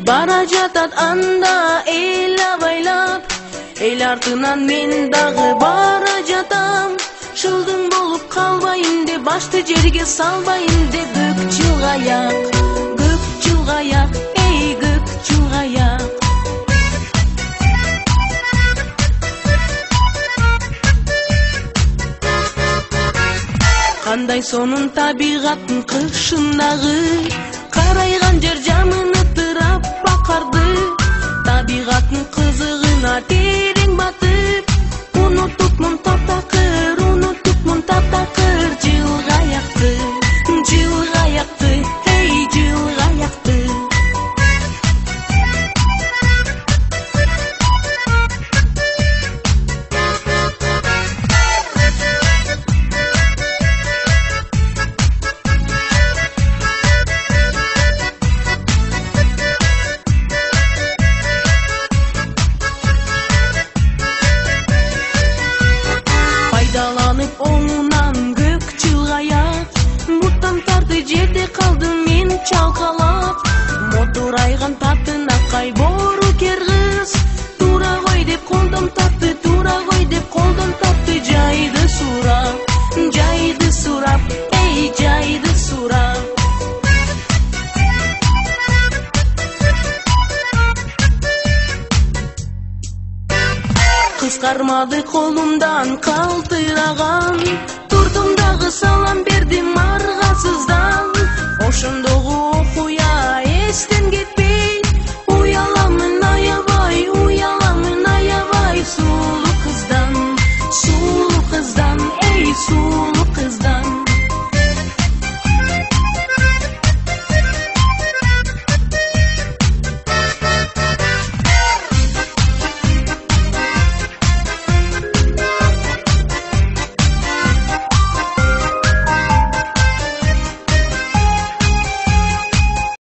Bara жатат анда эйлап-эйлап, эл артынан мен дагы бара жатам. Шылдың болуп калбайын деп, башты жерге салбайын деп, көк чулгаяк, эй көк чулгаяк. Кандай сонун табигаттын кышындагы, карайган жер жамыны тырап бакарды. Табигаттын кызыгына терең батып, унутупмун таптакыр, жылгаякты, эй жылгаякты. Пайдаланып оңунан көк чылгаяк, буттан тарды жерде калдым мен чалкалап. Мотурайган татына кайбору кыргыз, туура кой деп колдон тартты, жайды сурап, эй жайды сурап. Кыскармады колумдан калтыраган, турдум дагы салам бердим аргасыздан. Ошондогу окуя эстен кетти.